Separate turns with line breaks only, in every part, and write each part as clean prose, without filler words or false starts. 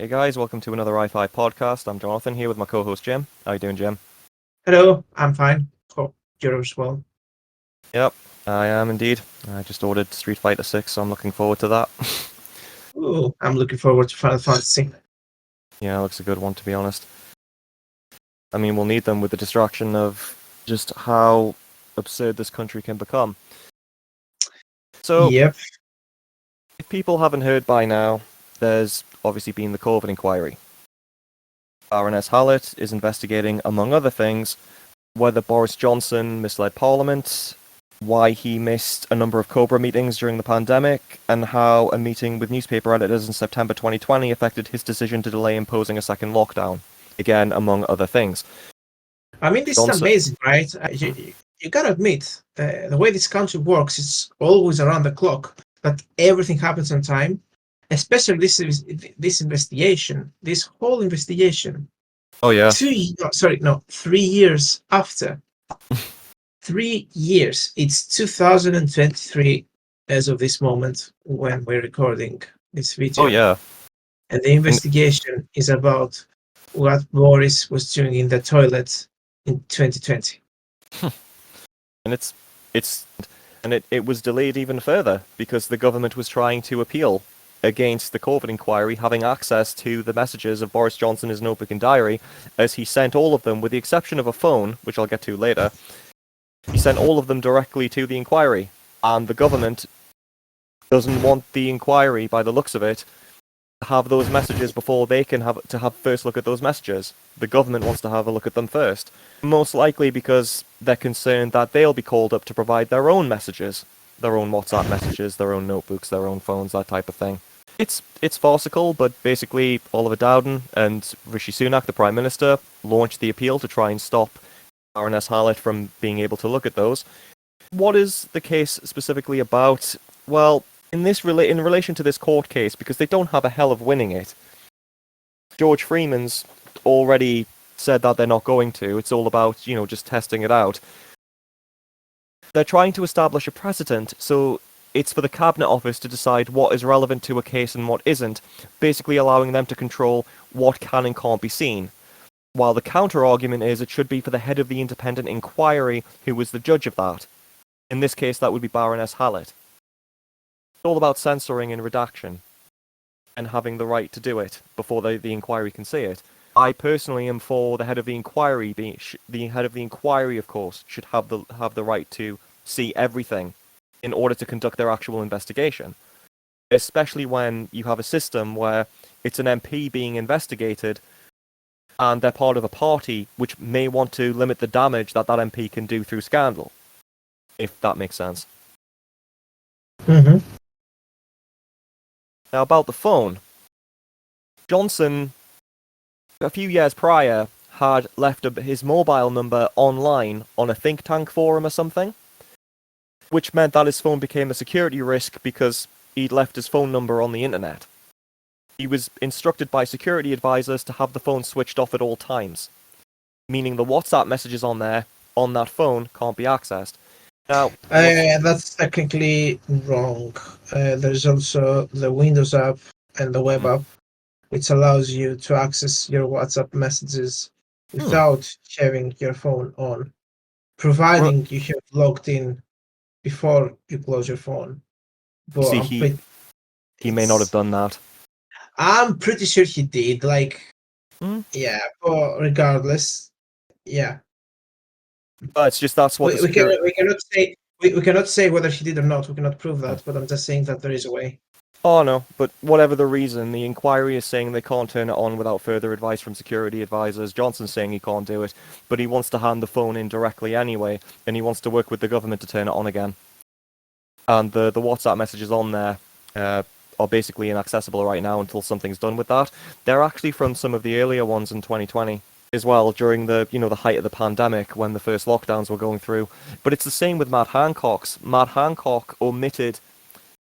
Hey guys, welcome to another i5 podcast. I'm Jonathan here with my co-host Jim. How you doing, Jim?
Hello, I'm fine. Hope you're as well.
Yep, I am indeed. I just ordered Street Fighter 6, so I'm looking forward to that.
Ooh, I'm looking forward to Final Fantasy.
Yeah, looks a good one to be honest. I mean, we'll need them with the distraction of just how absurd this country can become. So,
Yep.
if people haven't heard by now, there's obviously been the COVID inquiry. Baroness Hallett is investigating, among other things, whether Boris Johnson misled Parliament, why he missed a number of Cobra meetings during the pandemic, and how a meeting with newspaper editors in September 2020 affected his decision to delay imposing a second lockdown. Again, among other things.
I mean, this is
Johnson,
amazing, right? You gotta admit, the way this country works, it's always around the clock, that everything happens on time, especially this investigation, this whole investigation.
oh yeah,
3 years after. 3 years. It's 2023 as of this moment when we're recording this
oh
video.
yeah.
And the investigation is about what Boris was doing in the toilet in 2020.
And it was delayed even further because the government was trying to appeal against the COVID inquiry having access to the messages of Boris Johnson, his notebook and diary, as he sent all of them, with the exception of a phone, which I'll get to later. He sent all of them directly to the inquiry, and the government doesn't want the inquiry, by the looks of it, to have those messages before they can have first look at those messages. The government wants to have a look at them first, most likely because they're concerned that they'll be called up to provide their own messages, their own WhatsApp messages, their own notebooks, their own phones, that type of thing. It's farcical, but basically Oliver Dowden and Rishi Sunak, the Prime Minister, launched the appeal to try and stop Baroness Hallett from being able to look at those. What is the case specifically about? Well, in relation to this court case, because they don't have a hell of winning it, George Freeman's already said that they're not going to. It's all about, just testing it out. They're trying to establish a precedent, so it's for the Cabinet Office to decide what is relevant to a case and what isn't, basically allowing them to control what can and can't be seen. While the counter-argument is it should be for the head of the independent inquiry who was the judge of that. In this case, that would be Baroness Hallett. It's all about censoring and redaction, and having the right to do it before the inquiry can see it. I personally am for the head of the inquiry the head of the inquiry, of course, should have the right to see everything in order to conduct their actual investigation. Especially when you have a system where it's an MP being investigated and they're part of a party which may want to limit the damage that MP can do through scandal. If that makes sense.
Mm-hmm.
Now about the phone. Johnson, a few years prior, had left his mobile number online on a think tank forum or something, which meant that his phone became a security risk because he'd left his phone number on the internet. He was instructed by security advisors to have the phone switched off at all times, meaning the WhatsApp messages on that phone can't be accessed. Now,
That's technically wrong. There's also the Windows app and the web app, which allows you to access your WhatsApp messages without having your phone on, providing you have logged in before you close your phone. But
see, he may not have done that.
I'm pretty sure he did. Yeah, but regardless, yeah.
But it's just that's what
we cannot say whether he did or not. We cannot prove that. But I'm just saying that there is a way.
Oh no, but whatever the reason, the inquiry is saying they can't turn it on without further advice from security advisors. Johnson's saying he can't do it, but he wants to hand the phone in directly anyway, and he wants to work with the government to turn it on again. And the WhatsApp messages on there are basically inaccessible right now until something's done with that. They're actually from some of the earlier ones in 2020 as well, during the height of the pandemic when the first lockdowns were going through. But it's the same with Matt Hancock's. Matt Hancock omitted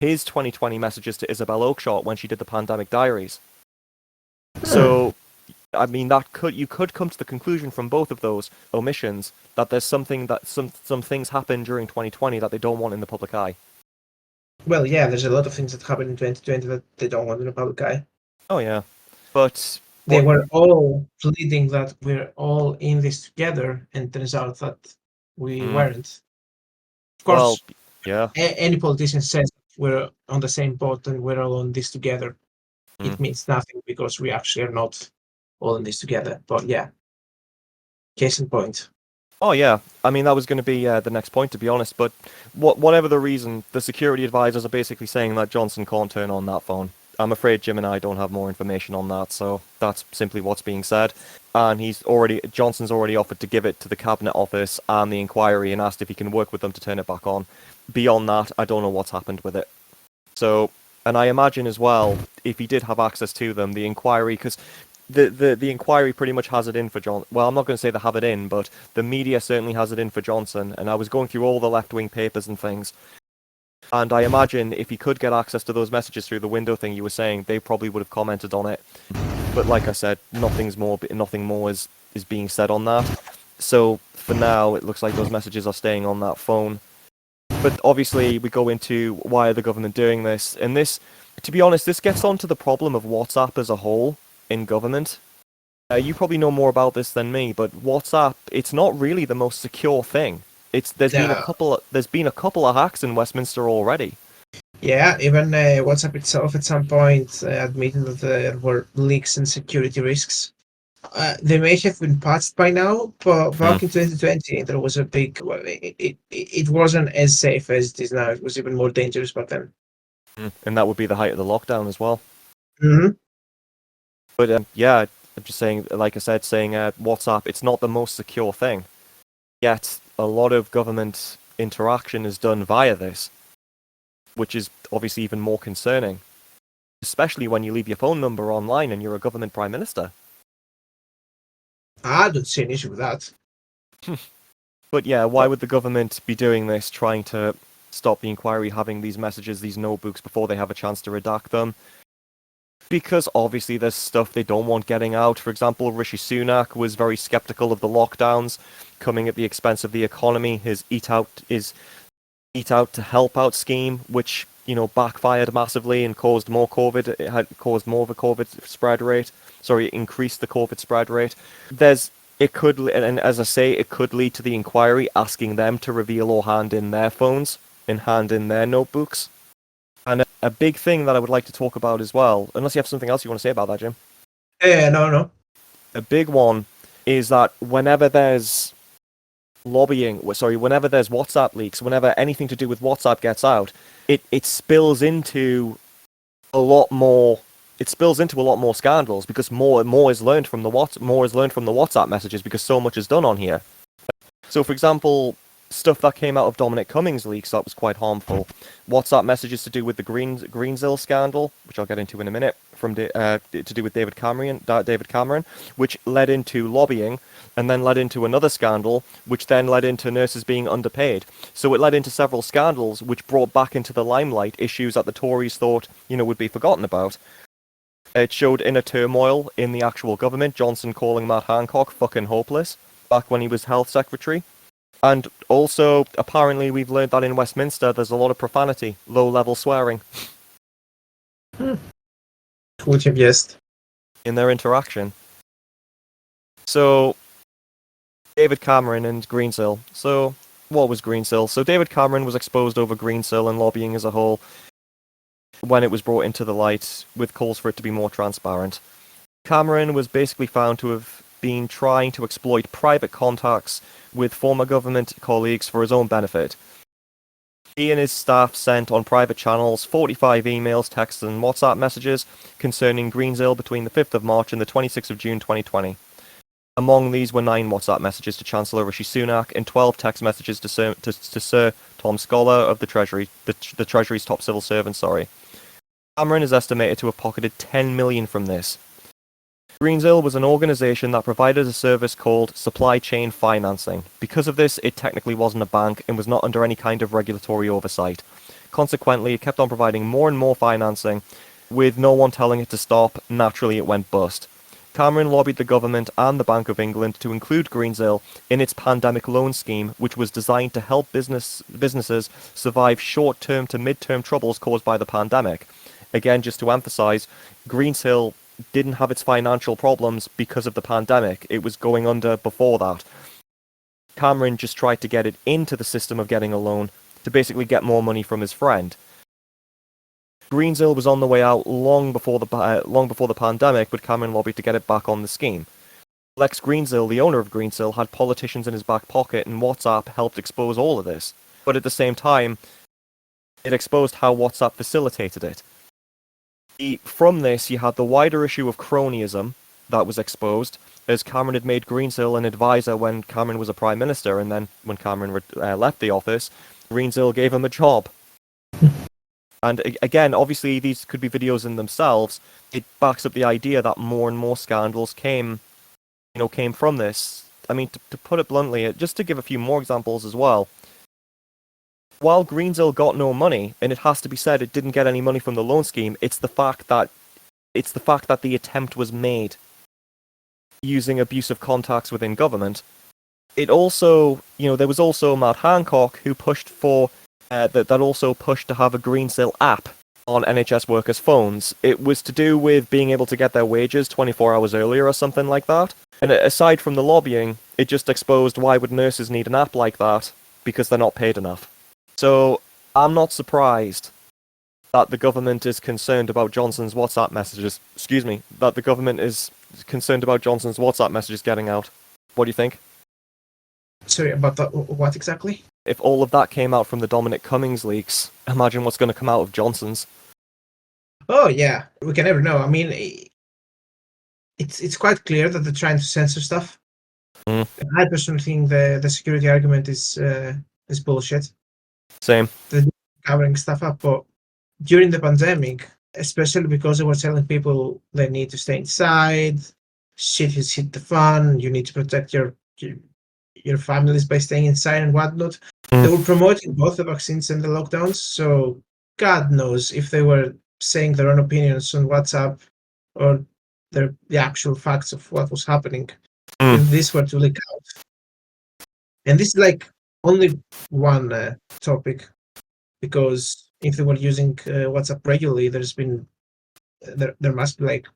his 2020 messages to Isabel Oakeshott when she did the pandemic diaries. So, I mean, you could come to the conclusion from both of those omissions that there's something that some things happened during 2020 that they don't want in the public eye.
Well, yeah, there's a lot of things that happened in 2020 that they don't want in the public eye.
Oh yeah. But
They
what?
were all pleading that we're all in this together, and turns out that we
Mm,
weren't. Of
well,
course,
yeah.
any politician says we're on the same boat and we're all on this together.
Mm.
It means nothing because we actually are not all in this together. But yeah, case in point.
Oh yeah, I mean that was going to be the next point, to be honest. But whatever the reason, the security advisors are basically saying that Johnson can't turn on that phone. I'm afraid Jim and I don't have more information on that, so that's simply what's being said. And Johnson's already offered to give it to the Cabinet Office and the inquiry and asked if he can work with them to turn it back on. Beyond that, I don't know what's happened with it. So, and I imagine as well, if he did have access to them, the inquiry, because the inquiry pretty much has it in for John. Well, I'm not going to say they have it in, but the media certainly has it in for Johnson. And I was going through all the left-wing papers and things, and I imagine if he could get access to those messages through the window thing you were saying, they probably would have commented on it. But like I said, nothing more is being said on that. So for now, it looks like those messages are staying on that phone. But obviously, we go into why are the government doing this, and this, to be honest, this gets onto the problem of WhatsApp as a whole in government. You probably know more about this than me, but WhatsApp, it's not really the most secure thing.
Yeah,
There's been a couple of hacks in Westminster already.
yeah. Even WhatsApp itself at some point admitted that there were leaks and security risks. They may have been patched by now, but
Mm.
back in 2020, there was a big. Well, it wasn't as safe as it is now. It was even more dangerous back then.
And that would be the height of the lockdown as well.
Hmm.
But yeah, I'm just saying, like I said, saying WhatsApp, it's not the most secure thing. Yet a lot of government interaction is done via this, which is obviously even more concerning, especially when you leave your phone number online and you're a government prime minister.
I don't see an issue with that.
But yeah, why would the government be doing this, trying to stop the inquiry having these messages, these notebooks, before they have a chance to redact them? Because obviously there's stuff they don't want getting out. For example, Rishi Sunak was very skeptical of the lockdowns coming at the expense of the economy. His Eat Out to Help Out scheme, which, backfired massively and caused more COVID. It had caused more of a COVID spread rate. Sorry, it increased the COVID spread rate. It could, and as I say, it could lead to the inquiry asking them to reveal or hand in their phones and hand in their notebooks. And a big thing that I would like to talk about as well, unless you have something else you want to say about that, Jim.
Yeah, no, no.
A big one is that whenever there's whenever there's WhatsApp leaks, whenever anything to do with WhatsApp gets out, it spills into a lot more. It spills into a lot more scandals because more is learned from the WhatsApp messages because so much is done on here. So, for example, stuff that came out of Dominic Cummings' leaks that was quite harmful. WhatsApp messages to do with the Greensill scandal, which I'll get into in a minute, to do with David Cameron, which led into lobbying, and then led into another scandal, which then led into nurses being underpaid. So it led into several scandals, which brought back into the limelight issues that the Tories thought, would be forgotten about. It showed inner turmoil in the actual government, Johnson calling Matt Hancock fucking hopeless, back when he was health secretary. And also, apparently, we've learned that in Westminster there's a lot of profanity, low-level swearing
Would have guessed.
in their interaction. So, David Cameron and Greensill. So, what was Greensill? So, David Cameron was exposed over Greensill and lobbying as a whole when it was brought into the light, with calls for it to be more transparent. Cameron was basically found to have been trying to exploit private contacts with former government colleagues for his own benefit. He and his staff sent on private channels 45 emails, texts and WhatsApp messages concerning Greensill between the 5th of March and the 26th of June 2020. Among these were 9 WhatsApp messages to Chancellor Rishi Sunak and 12 text messages to Sir Tom Scholar of the Treasury, the Treasury's top civil servant, Cameron is estimated to have pocketed 10 million from this. Greensill was an organisation that provided a service called supply chain financing. Because of this, it technically wasn't a bank and was not under any kind of regulatory oversight. Consequently, it kept on providing more and more financing, with no one telling it to stop. Naturally, it went bust. Cameron lobbied the government and the Bank of England to include Greensill in its pandemic loan scheme, which was designed to help businesses survive short-term to mid-term troubles caused by the pandemic. Again, just to emphasise, Greensill didn't have its financial problems because of the pandemic. It was going under before that. Cameron just tried to get it into the system of getting a loan to basically get more money from his friend. Greensill was on the way out long before the pandemic, but Cameron lobbied to get it back on the scheme. Lex Greensill, the owner of Greensill, had politicians in his back pocket, and WhatsApp helped expose all of this. But at the same time, it exposed how WhatsApp facilitated it. From this, you had the wider issue of cronyism that was exposed, as Cameron had made Greensill an advisor when Cameron was a prime minister, and then when Cameron left the office, Greensill gave him a job. And again, obviously, these could be videos in themselves. It backs up the idea that more and more scandals came from this. I mean, to put it bluntly, just to give a few more examples as well. While Greensill got no money, and it has to be said, it didn't get any money from the loan scheme. It's the fact that the attempt was made using abusive contacts within government. It also, there was also Matt Hancock who pushed for that also pushed to have a Greensill app on NHS workers' phones. It was to do with being able to get their wages 24 hours earlier or something like that. And aside from the lobbying, it just exposed why would nurses need an app like that, because they're not paid enough. So I'm not surprised that the government is concerned about Johnson's WhatsApp messages. That the government is concerned about Johnson's WhatsApp messages getting out. What do you think?
Sorry, about what exactly?
If all of that came out from the Dominic Cummings leaks, imagine what's going to come out of Johnson's.
Oh yeah, we can never know. I mean, it's quite clear that they're trying to censor stuff. I personally think the security argument is bullshit.
Same.
They're covering stuff up, but during the pandemic, especially because they were telling people they need to stay inside, shit has hit the fan, you need to protect your families by staying inside and whatnot. They were promoting both the vaccines and the lockdowns, so God knows if they were saying their own opinions on WhatsApp or the actual facts of what was happening. If this were to leak out. And this is like only one topic, because if they were using WhatsApp regularly, there must be like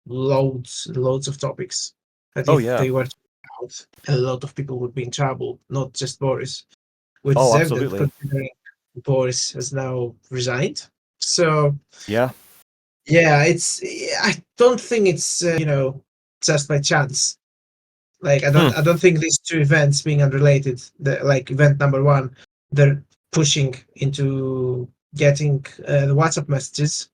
loads of topics that if they were to leak out, a lot of people would be in trouble, not just Boris, which is evident considering Boris has now resigned. So
yeah,
I don't think it's just by chance. Like I don't think these two events being unrelated, like event number one, they're pushing into getting the WhatsApp messages,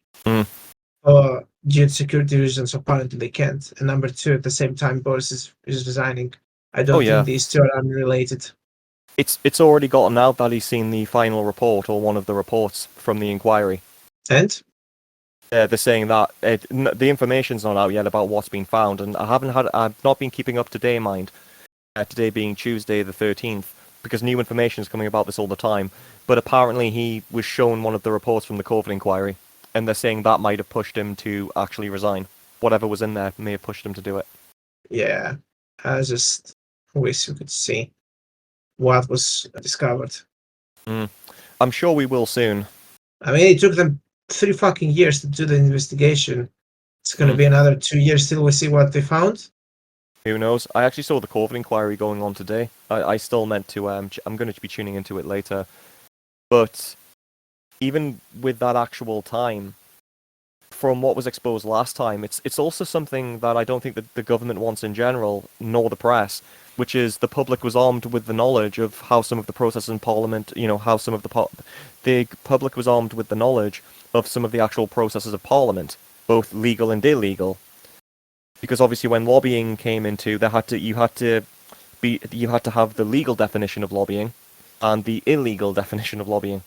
or due to security reasons, apparently they can't. And number two, at the same time, Boris is resigning. I don't think these two are unrelated.
It's already gotten out that he's seen the final report, or one of the reports from the inquiry.
And?
They're saying that the information's not out yet about what's been found, and I've not been keeping up to date, mind. Today being Tuesday the 13th, because new information is coming about this all the time. But apparently he was shown one of the reports from the COVID inquiry, and they're saying that might have pushed him to actually resign. Whatever was in there may have pushed him to do it.
Yeah, I just wish we could see what was discovered.
I'm sure we will soon.
I mean, it took them 3 fucking years to do the investigation. It's going to be another 2 years till we see what they found.
Who knows? I actually saw the COVID inquiry going on today. I still meant to, I'm going to be tuning into it later. But even with that actual time, from what was exposed last time, it's also something that I don't think that the government wants in general, nor the press, which is the public was armed with the knowledge of how some of the processes in Parliament, how some of the public was armed with the knowledge of some of the actual processes of Parliament, both legal and illegal. Because obviously when lobbying came into, you had to have the legal definition of lobbying and the illegal definition of lobbying.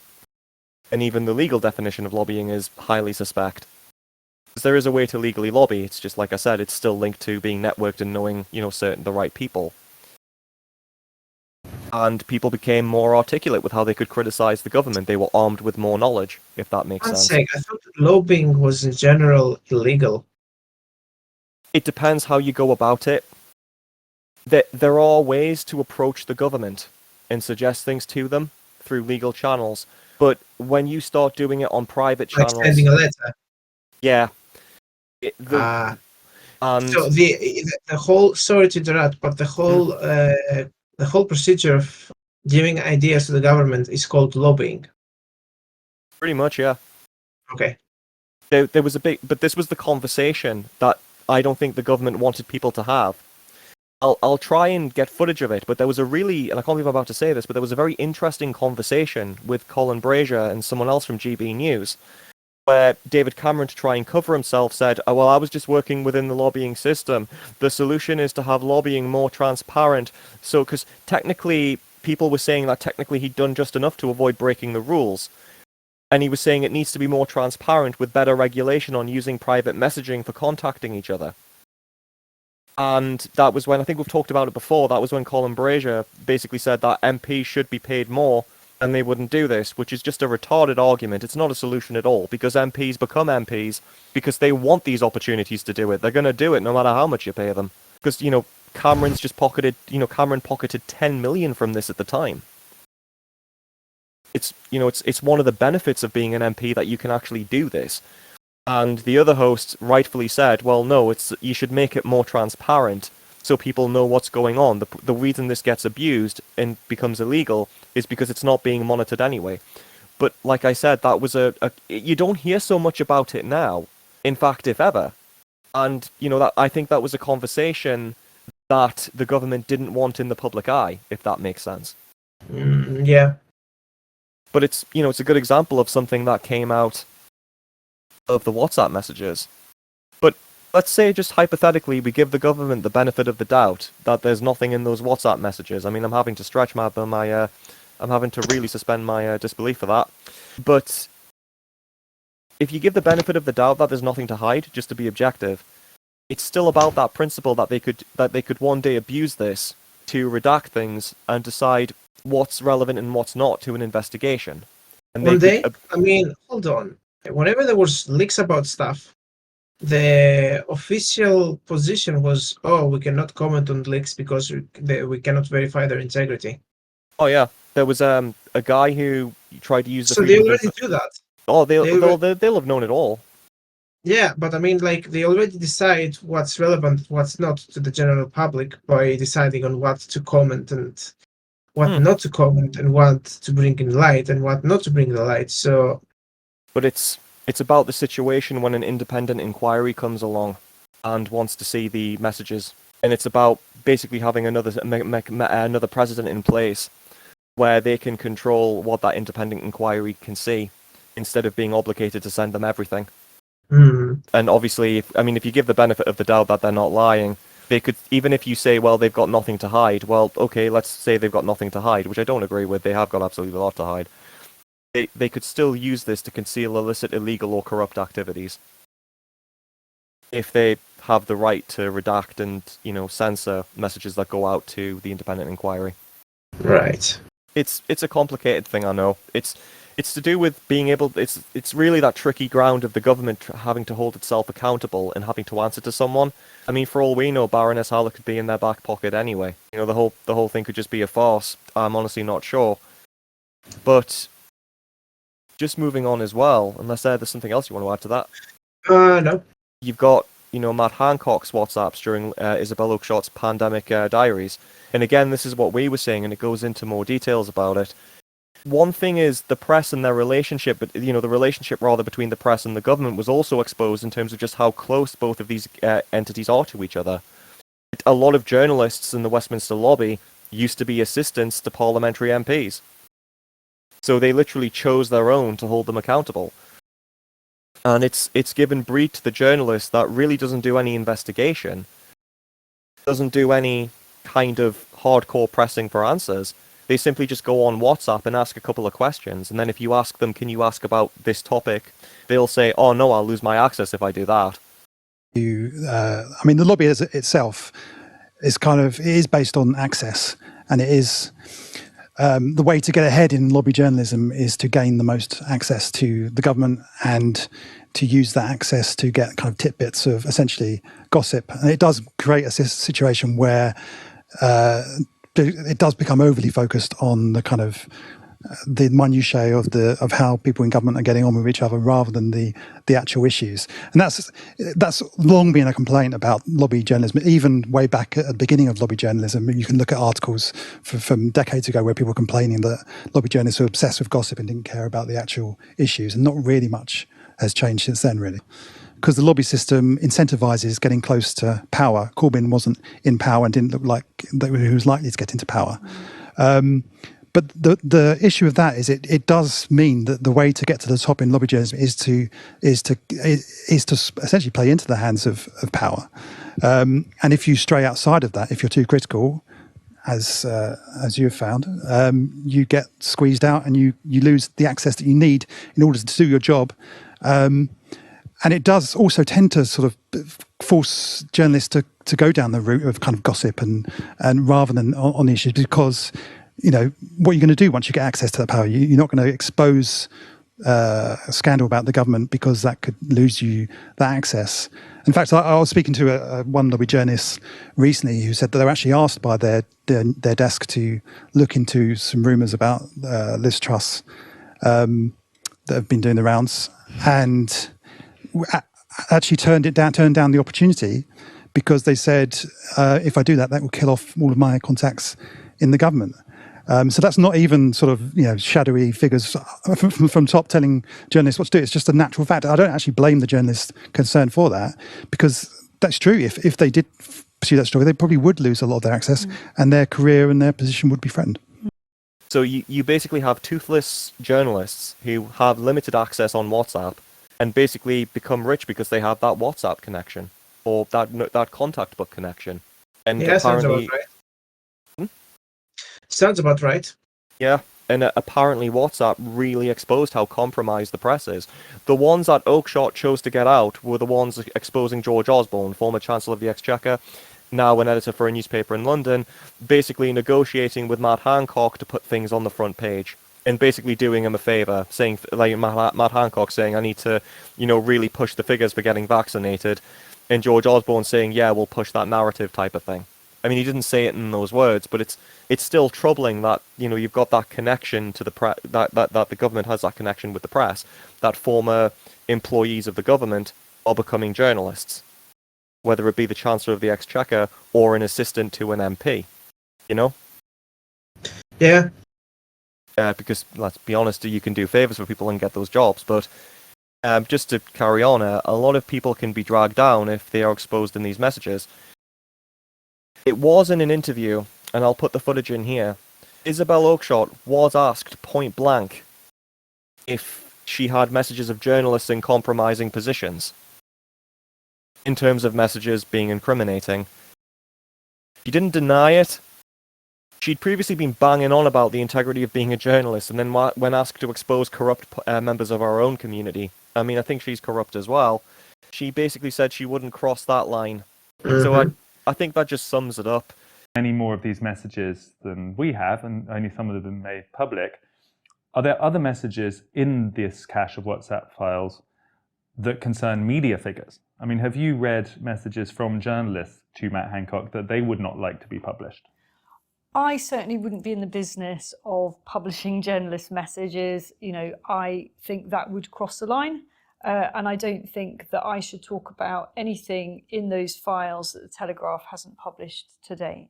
And even the legal definition of lobbying is highly suspect. Because there is a way to legally lobby, it's just like I said, it's still linked to being networked and knowing, the right people. And people became more articulate with how they could criticize the government. They were armed with more knowledge, if that makes sense.
I thought that lobbying was in general illegal.
It depends how you go about it. There are ways to approach the government and suggest things to them through legal channels, but when you start doing it on private channels...
Like sending a letter?
Yeah. And
So the whole, sorry to interrupt, but the whole procedure of giving ideas to the government is called lobbying.
pretty much, yeah.
Okay.
There was a big, but this was the conversation that I don't think the government wanted people to have. I'll try and get footage of it, but there was a really, and I can't believe I'm about to say this, but there was a very interesting conversation with Colin Brazier and someone else from GB News, where David Cameron, to try and cover himself, said, "Oh, well, I was just working within the lobbying system. The solution is to have lobbying more transparent." So, because technically, people were saying that technically he'd done just enough to avoid breaking the rules. And he was saying it needs to be more transparent with better regulation on using private messaging for contacting each other. And that was when, I think we've talked about it before, that was when Colin Brazier basically said that MPs should be paid more and they wouldn't do this, which is just a retarded argument. It's not a solution at all, because MPs become MPs because they want these opportunities to do it. They're going to do it no matter how much you pay them. Because, Cameron pocketed 10 million from this at the time. It's one of the benefits of being an MP that you can actually do this. And the other host rightfully said, well, no, you should make it more transparent so people know what's going on. The reason this gets abused and becomes illegal is because it's not being monitored anyway. But like I said, that was you don't hear so much about it now. In fact, if ever. And, that I think that was a conversation that the government didn't want in the public eye, if that makes sense.
Yeah.
But it's a good example of something that came out of the WhatsApp messages. But let's say, just hypothetically, we give the government the benefit of the doubt that there's nothing in those WhatsApp messages. I mean, I'm having to stretch I'm having to really suspend my disbelief for that. But if you give the benefit of the doubt that there's nothing to hide, just to be objective, it's still about that principle that they could one day abuse this to redact things and decide what's relevant and what's not to an investigation. And
hold on. Whenever there was leaks about stuff, the official position was, "Oh, we cannot comment on leaks because we cannot verify their integrity."
Oh yeah, there was a guy who tried to use the.
So they already do that.
Oh, they'll have known it all.
Yeah, but they already decide what's relevant, what's not to the general public by deciding on what to comment and what not to comment and what to bring in light and what not to bring in the light. So,
but it's about the situation when an independent inquiry comes along and wants to see the messages, and it's about basically having another president in place where they can control what that independent inquiry can see instead of being obligated to send them everything. And obviously, if you give the benefit of the doubt that they're not lying, they could, even if you say, well, they've got nothing to hide, well, okay, let's say they've got nothing to hide, which I don't agree with, they have got absolutely a lot to hide. They could still use this to conceal illicit, illegal, or corrupt activities. If they have the right to redact and, censor messages that go out to the independent inquiry.
Right.
It's a complicated thing, I know. It's to do with being able. It's really that tricky ground of the government having to hold itself accountable and having to answer to someone. I mean, for all we know, Baroness Haller could be in their back pocket anyway. The whole thing could just be a farce. I'm honestly not sure. But just moving on as well, unless there's something else you want to add to that.
No.
You've got Matt Hancock's WhatsApps during Isabel Oakeshott's pandemic diaries, and again, this is what we were saying, and it goes into more details about it. One thing is the press and their relationship, but the relationship rather between the press and the government was also exposed in terms of just how close both of these entities are to each other. A lot of journalists in the Westminster lobby used to be assistants to parliamentary MPs. So they literally chose their own to hold them accountable. And it's given breed to the journalist that really doesn't do any investigation, doesn't do any kind of hardcore pressing for answers. They simply just go on WhatsApp and ask a couple of questions, and then if you ask them, can you ask about this topic, they'll say, oh no, I'll lose my access if I do that.
The lobby itself is based on access, and it is the way to get ahead in lobby journalism is to gain the most access to the government and to use that access to get kind of tidbits of essentially gossip. And it does create a situation where it does become overly focused on the kind of the minutiae of how people in government are getting on with each other rather than the actual issues. And that's long been a complaint about lobby journalism. Even way back at the beginning of lobby journalism, you can look at articles from decades ago where people were complaining that lobby journalists were obsessed with gossip and didn't care about the actual issues. And not really much has changed since then, really. Because the lobby system incentivizes getting close to power. Corbyn wasn't in power and didn't look like he was likely to get into power. But the issue of that is it does mean that the way to get to the top in lobby journalism is to essentially play into the hands of power. And if you stray outside of that, if you're too critical, as you've found, you get squeezed out and you lose the access that you need in order to do your job. And it does also tend to sort of force journalists to go down the route of kind of gossip and rather than on the issues, because, you know, what you're going to do once you get access to that power, you're not going to expose a scandal about the government because that could lose you that access. In fact, I was speaking to one lobby journalist recently who said that they were actually asked by their desk to look into some rumours about Liz Truss that have been doing the rounds, and actually turned down the opportunity because they said, if I do that, that will kill off all of my contacts in the government. So that's not even sort of, you know, shadowy figures from top telling journalists what to do. It's just a natural fact. I don't actually blame the journalists concerned for that, because that's true. If they did pursue that story, they probably would lose a lot of their access and their career and their position would be threatened.
So you basically have toothless journalists who have limited access on WhatsApp and basically become rich because they have that WhatsApp connection or that contact book connection. And
yeah,
apparently,
sounds about right.
Yeah, and apparently WhatsApp really exposed how compromised the press is. The ones that Oakeshott chose to get out were the ones exposing George Osborne, former Chancellor of the Exchequer, now an editor for a newspaper in London, basically negotiating with Matt Hancock to put things on the front page. And basically doing him a favour, saying, like Matt Hancock saying, I need to, you know, really push the figures for getting vaccinated. And George Osborne saying, yeah, we'll push that narrative type of thing. I mean, he didn't say it in those words, but it's still troubling that, you know, you've got that connection to the press, that the government has that connection with the press, that former employees of the government are becoming journalists, whether it be the Chancellor of the Exchequer or an assistant to an MP, you know?
Yeah.
Because, let's be honest, you can do favours for people and get those jobs, but just to carry on, a lot of people can be dragged down if they are exposed in these messages. It was in an interview, and I'll put the footage in here, Isabel Oakeshott was asked point blank if she had messages of journalists in compromising positions, in terms of messages being incriminating. She didn't deny it. She'd previously been banging on about the integrity of being a journalist, and then when asked to expose corrupt members of our own community, I mean, I think she's corrupt as well, she basically said she wouldn't cross that line. So I think that just sums it up.
Many more of these messages than we have, and only some of them have been made public. Are there other messages in this cache of WhatsApp files that concern media figures? I mean, have you read messages from journalists to Matt Hancock that they would not like to be published?
I certainly wouldn't be in the business of publishing journalist messages. You know, I think that would cross the line. And I don't think that I should talk about anything in those files that the Telegraph hasn't published to date.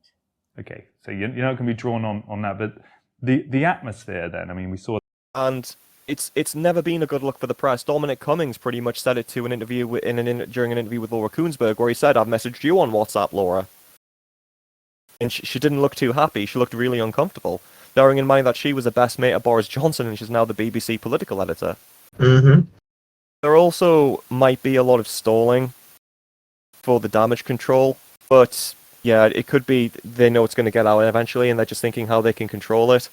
Okay, so you're not going to be drawn on that, but the atmosphere then, I mean, we saw...
And it's never been a good look for the press. Dominic Cummings pretty much said it to an interview during an interview with Laura Kuenssberg, where he said, I've messaged you on WhatsApp, Laura. And she didn't look too happy. She looked really uncomfortable, bearing in mind that she was a best mate of Boris Johnson and she's now the BBC political editor. There also might be a lot of stalling for the damage control, but yeah, it could be they know it's going to get out eventually and they're just thinking how they can control it.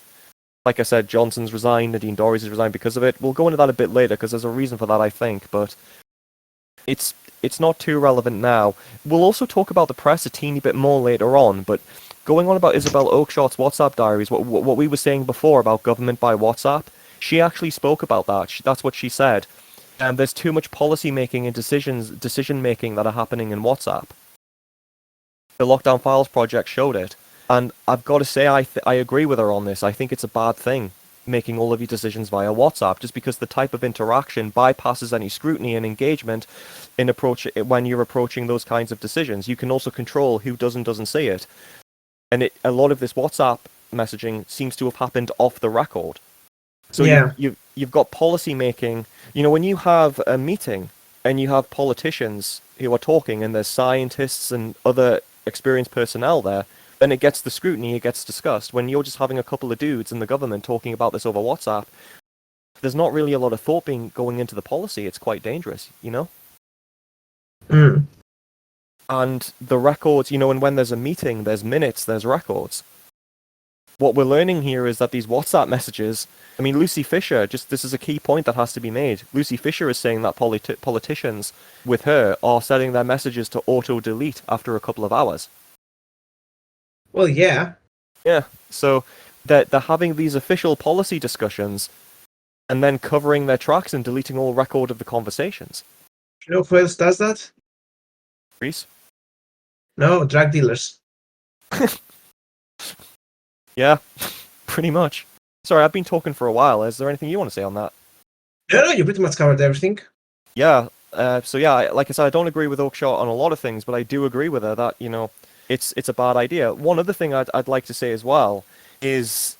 Like I said, Johnson's resigned, Nadine Dorries has resigned because of it. We'll go into that a bit later because there's a reason for that, I think, but it's not too relevant now. We'll also talk about the press a teeny bit more later on, but going on about Isabel Oakeshott's WhatsApp diaries, what we were saying before about government by WhatsApp, she actually spoke about that. That's what she said. And there's too much policy making and decision making that are happening in WhatsApp. The Lockdown Files project showed it. And I've got to say, I agree with her on this. I think it's a bad thing. making all of your decisions via WhatsApp, just because the type of interaction bypasses any scrutiny and engagement in when you're approaching those kinds of decisions. You can also control who does and doesn't see it. And a lot of this WhatsApp messaging seems to have happened off the record. So
Yeah.
you've got policy making. When you have a meeting and you have politicians who are talking and there's scientists and other experienced personnel there, then it gets the scrutiny, it gets discussed. When you're just having a couple of dudes in the government talking about this over WhatsApp, there's not really a lot of thought going into the policy. It's quite dangerous,
Mm.
And the records, and when there's a meeting, there's minutes, there's records. What we're learning here is that these WhatsApp messages, Lucy Fisher, this is a key point that has to be made. Lucy Fisher is saying that politicians with her are setting their messages to auto-delete after a couple of hours.
Well, yeah.
Yeah, so they're having these official policy discussions and then covering their tracks and deleting all record of the conversations.
You know who else does that?
Reese?
No, drug dealers.
Yeah, pretty much. Sorry, I've been talking for a while. Is there anything you want to say on that?
No, you pretty much covered everything.
Yeah, like I said, I don't agree with Oakshott on a lot of things, but I do agree with her that, it's a bad idea. One other thing I'd like to say as well is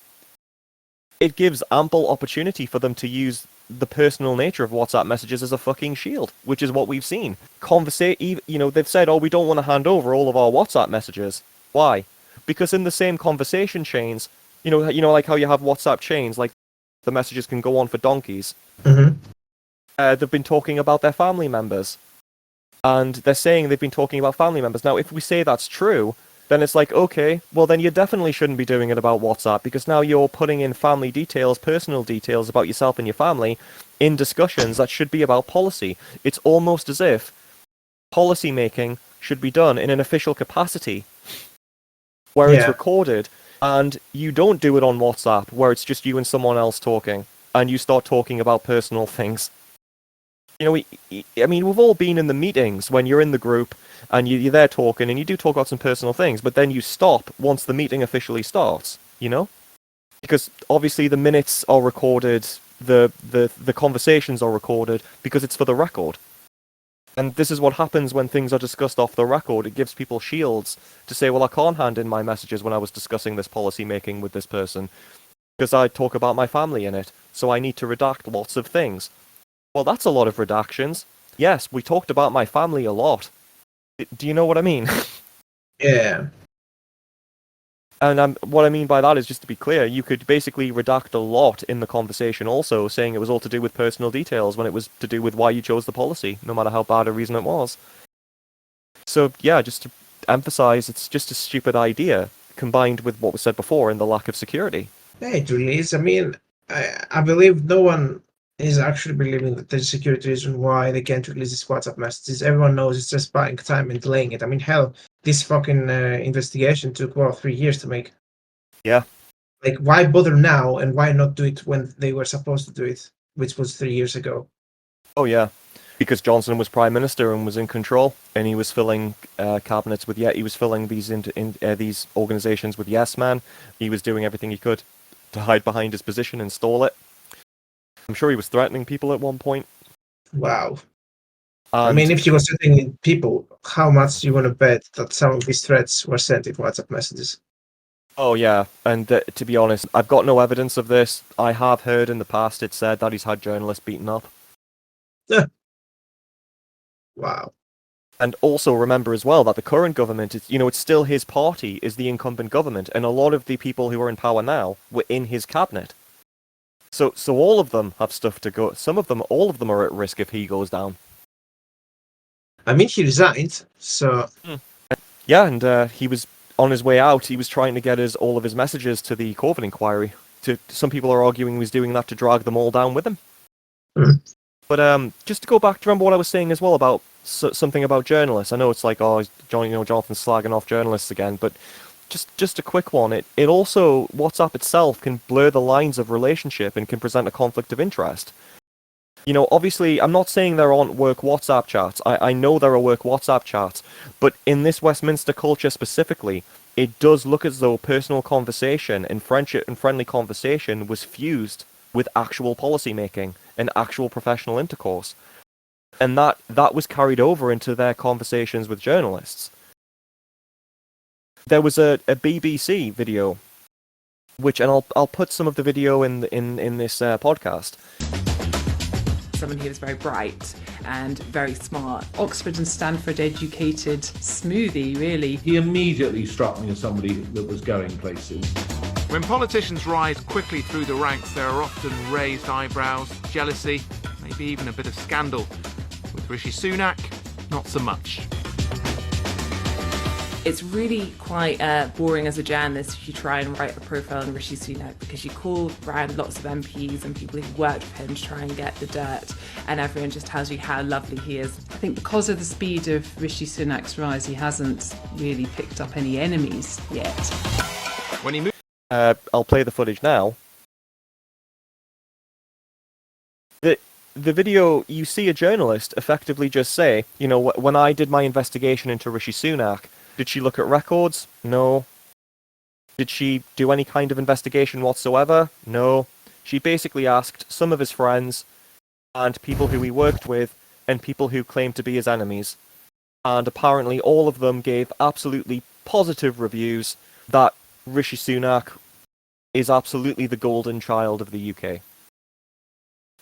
it gives ample opportunity for them to use the personal nature of WhatsApp messages as a fucking shield, which is what we've seen. They've said, oh, we don't want to hand over all of our WhatsApp messages. Why? Because in the same conversation chains, like how you have WhatsApp chains, like the messages can go on for donkeys.
Mm-hmm.
They've been talking about their family members. And they're saying they've been talking about family members. Now, if we say that's true, then it's like, okay, well then you definitely shouldn't be doing it about WhatsApp, because now you're putting in family details, personal details about yourself and your family in discussions that should be about policy. It's almost as if policy making should be done in an official capacity, where it's recorded, and you don't do it on WhatsApp, where it's just you and someone else talking, and you start talking about personal things. We've all been in the meetings when you're in the group, and you're there talking, and you do talk about some personal things, but then you stop once the meeting officially starts, Because obviously the minutes are recorded, the conversations are recorded, because it's for the record. And this is what happens when things are discussed off the record. It gives people shields to say, well, I can't hand in my messages when I was discussing this policy making with this person, because I talk about my family in it, so I need to redact lots of things. Well, that's a lot of redactions. Yes, we talked about my family a lot. Do you know what I mean?
Yeah.
And what I mean by that is, just to be clear, you could basically redact a lot in the conversation also, saying it was all to do with personal details when it was to do with why you chose the policy, no matter how bad a reason it was. So, yeah, just to emphasize, it's just a stupid idea, combined with what was said before in the lack of security.
Yeah, it really is. I believe no one is actually believing that there's a security reason why they can't release these WhatsApp messages. Everyone knows it's just buying time and delaying it. Hell, this fucking investigation took 3 years to make.
Yeah.
Like, why bother now, and why not do it when they were supposed to do it, which was 3 years ago?
Oh yeah, because Johnson was Prime Minister and was in control, and he was filling cabinets with he was filling these organisations with yes men. He was doing everything he could to hide behind his position and stall it. I'm sure he was threatening people at one point.
Wow.
And
if you were threatening people, how much you want to bet that some of these threats were sent in WhatsApp messages?
oh yeah, and to be honest, I've got no evidence of this. I have heard in the past it said that he's had journalists beaten up.
Wow.
And also remember as well that the current government, it's still his party is the incumbent government, and a lot of the people who are in power now were in his cabinet. So all of them have stuff to go. All of them are at risk if he goes down.
He resigned, so...
Yeah, and he was on his way out. He was trying to get all of his messages to the Corbyn inquiry. Some people are arguing he was doing that to drag them all down with him. But just to go back, do you remember what I was saying as well about something about journalists? I know it's like, Jonathan's slagging off journalists again, but just a quick one. It also, WhatsApp itself can blur the lines of relationship and can present a conflict of interest. Obviously, I'm not saying there aren't work WhatsApp chats. I know there are work WhatsApp chats, but in this Westminster culture specifically, it does look as though personal conversation and friendship and friendly conversation was fused with actual policy making and actual professional intercourse. And that was carried over into their conversations with journalists. There was a BBC video, and I'll put some of the video in this podcast.
Someone who was very bright and very smart. Oxford and Stanford educated smoothie, really.
He immediately struck me as somebody that was going places.
When politicians rise quickly through the ranks, there are often raised eyebrows, jealousy, maybe even a bit of scandal. With Rishi Sunak, not so much.
It's really quite boring as a journalist if you try and write a profile on Rishi Sunak, because you call around lots of MPs and people who've worked with him to try and get the dirt, and everyone just tells you how lovely he is.
I think because of the speed of Rishi Sunak's rise, he hasn't really picked up any enemies yet.
When he
I'll play the footage now. The video, you see a journalist effectively just say, when I did my investigation into Rishi Sunak, did she look at records? No. Did she do any kind of investigation whatsoever? No. She basically asked some of his friends and people who he worked with and people who claimed to be his enemies. And apparently all of them gave absolutely positive reviews that Rishi Sunak is absolutely the golden child of the UK.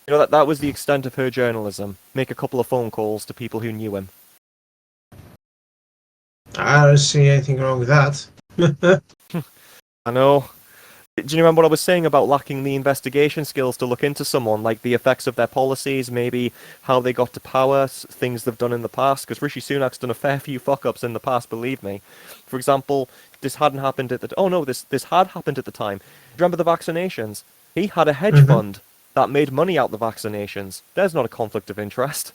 That was the extent of her journalism. Make a couple of phone calls to people who knew him.
I don't see anything wrong with that.
I know. Do you remember what I was saying about lacking the investigation skills to look into someone, like the effects of their policies, maybe how they got to power, things they've done in the past? Because Rishi Sunak's done a fair few fuck-ups in the past, believe me. For example, this hadn't happened at the... Oh no, this had happened at the time. Do you remember the vaccinations? He had a hedge fund that made money out the vaccinations. There's not a conflict of interest.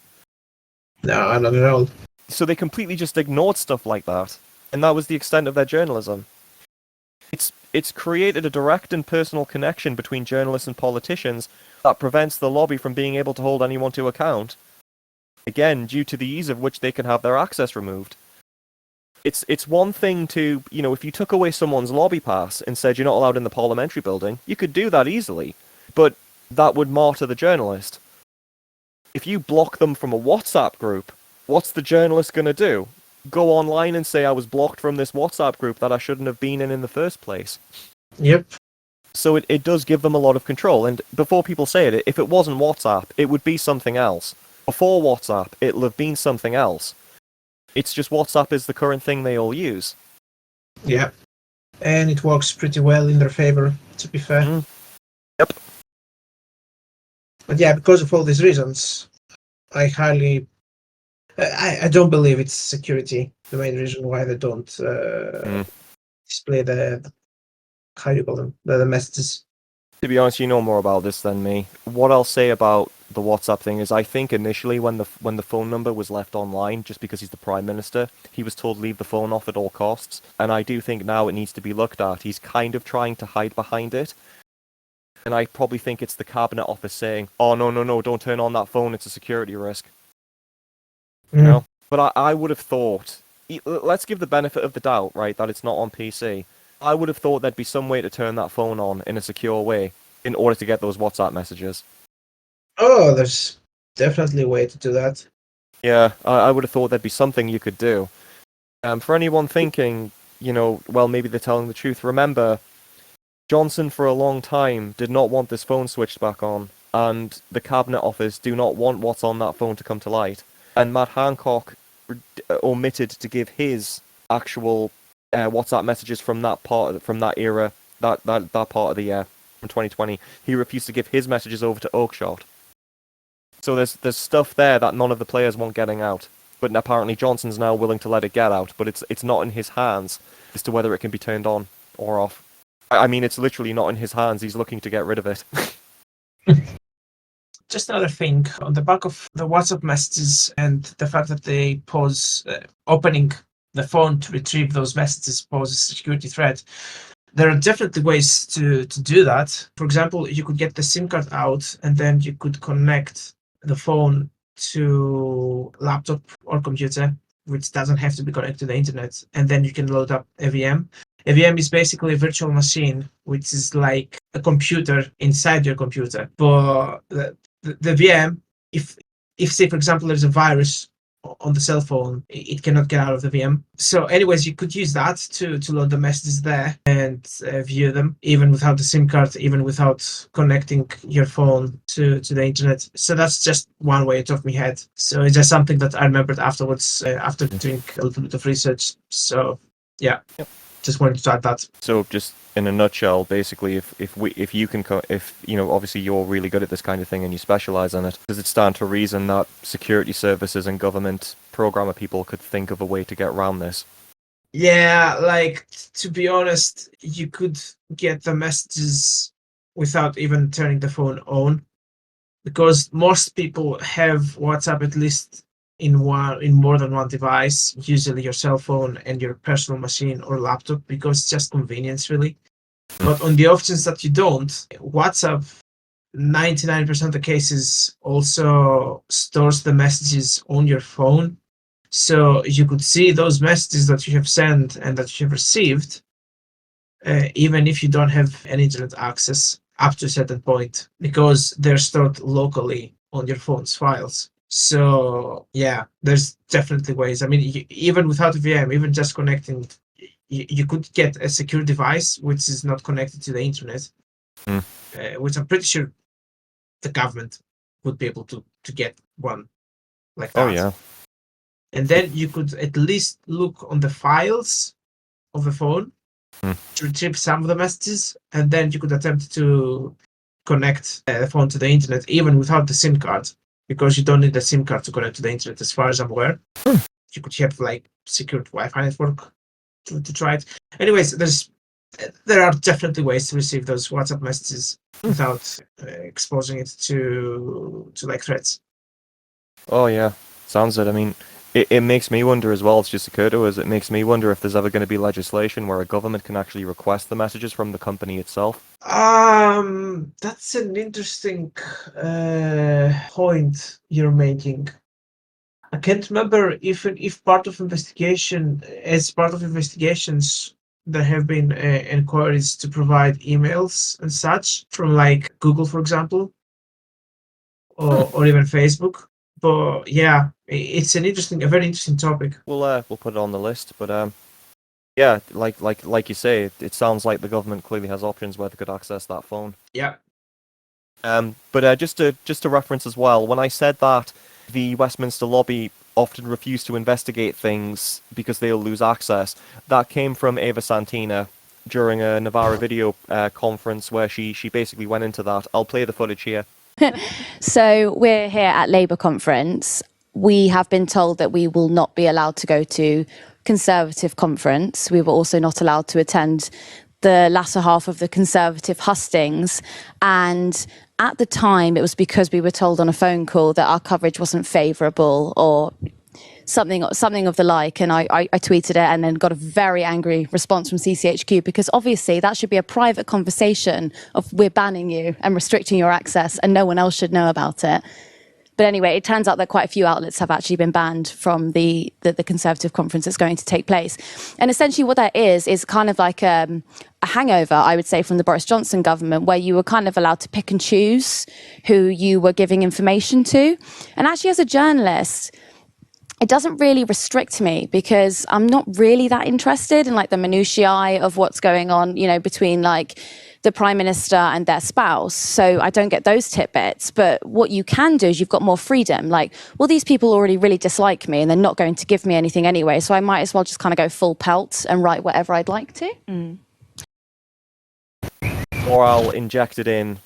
No, not at all.
So they completely just ignored stuff like that. And that was the extent of their journalism. It's created a direct and personal connection between journalists and politicians that prevents the lobby from being able to hold anyone to account. Again, due to the ease of which they can have their access removed. It's one thing to, if you took away someone's lobby pass and said you're not allowed in the parliamentary building, you could do that easily. But that would martyr the journalist. If you block them from a WhatsApp group, what's the journalist going to do? Go online and say I was blocked from this WhatsApp group that I shouldn't have been in the first place.
Yep.
So it does give them a lot of control. And before people say it, if it wasn't WhatsApp, it would be something else. Before WhatsApp, it'll have been something else. It's just WhatsApp is the current thing they all use.
Yeah. And it works pretty well in their favor, to be fair.
Yep.
But yeah, because of all these reasons, I don't believe it's security, the main reason why they don't display the how do you call them, the messages.
To be honest, you know more about this than me. What I'll say about the WhatsApp thing is I think initially when the phone number was left online, just because he's the Prime Minister, he was told leave the phone off at all costs. And I do think now it needs to be looked at. He's kind of trying to hide behind it. And I probably think it's the Cabinet Office saying, oh, no, don't turn on that phone, it's a security risk. But I would have thought, let's give the benefit of the doubt, right, that it's not on PC. I would have thought there'd be some way to turn that phone on in a secure way in order to get those WhatsApp messages.
Oh, there's definitely a way to do that.
Yeah, I would have thought there'd be something you could do. For anyone thinking, well, maybe they're telling the truth, remember, Johnson for a long time did not want this phone switched back on, and the Cabinet Office do not want what's on that phone to come to light. And Matt Hancock omitted to give his actual WhatsApp messages from that era, that part of the year from 2020. He refused to give his messages over to Oakeshott. So there's stuff there that none of the players want getting out. But apparently Johnson's now willing to let it get out, but it's not in his hands as to whether it can be turned on or off. I mean, it's literally not in his hands. He's looking to get rid of it.
Just another thing, on the back of the WhatsApp messages and the fact that they pose opening the phone to retrieve those messages poses a security threat. There are definitely ways to do that. For example, you could get the SIM card out and then you could connect the phone to laptop or computer, which doesn't have to be connected to the internet, and then you can load up a VM. A VM is basically a virtual machine, which is like a computer inside your computer. But the VM, if say for example there's a virus on the cell phone, it cannot get out of the VM. So anyways, you could use that to load the messages there and view them, even without the SIM card, even without connecting your phone to the internet. So that's just one way off my head. So it's just something that I remembered afterwards, after doing a little bit of research. So yeah.
Yep.
Just wanted to add that.
So just in a nutshell, basically, if you can, obviously you're really good at this kind of thing and you specialize in it, does it stand to reason that security services and government programmer people could think of a way to get around this?
Yeah, like, to be honest, you could get the messages without even turning the phone on, because most people have WhatsApp at least in more than one device, usually your cell phone and your personal machine or laptop, because it's just convenience, really. But on the off chance that you don't, WhatsApp, 99% of the cases also stores the messages on your phone. So you could see those messages that you have sent and that you have received, even if you don't have any internet access up to a certain point, because they're stored locally on your phone's files. So yeah, there's definitely ways. I mean, even without a VM, even just connecting, you could get a secure device which is not connected to the internet, which I'm pretty sure the government would be able to get one like that.
Oh yeah.
And then you could at least look on the files of the phone to retrieve some of the messages, and then you could attempt to connect the phone to the internet even without the SIM card, because you don't need a SIM card to connect to the internet, as far as I'm aware. You could have like secured Wi-Fi network to try it. Anyways, there are definitely ways to receive those WhatsApp messages without exposing it to like threats.
Oh yeah, sounds it. I mean, it makes me wonder as well, it's just occurred to us, it makes me wonder if there's ever going to be legislation where a government can actually request the messages from the company itself.
That's an interesting point you're making. I can't remember if part of investigations, there have been inquiries to provide emails and such from like Google, for example, or even Facebook. But yeah, it's a very interesting topic.
We'll put it on the list, but yeah, like you say, it sounds like the government clearly has options where they could access that phone.
Yeah.
But just to reference as well, when I said that the Westminster lobby often refuse to investigate things because they'll lose access, that came from Eva Santina during a Navarra video conference where she basically went into that. I'll play the footage here.
So we're here at Labour conference. We have been told that we will not be allowed to go to Conservative conference. We were also not allowed to attend the latter half of the Conservative hustings. And at the time, it was because we were told on a phone call that our coverage wasn't favourable or something of the like. And I tweeted it and then got a very angry response from CCHQ, because obviously that should be a private conversation of we're banning you and restricting your access and no one else should know about it. But anyway, it turns out that quite a few outlets have actually been banned from the Conservative conference that's going to take place. And essentially what that is kind of like a hangover, I would say, from the Boris Johnson government, where you were kind of allowed to pick and choose who you were giving information to. And actually, as a journalist, it doesn't really restrict me, because I'm not really that interested in like the minutiae of what's going on, between like the Prime Minister and their spouse. So I don't get those tidbits. But what you can do is you've got more freedom. Like, well, these people already really dislike me and they're not going to give me anything anyway. So I might as well just kind of go full pelt and write whatever I'd like to.
Or I'll inject it in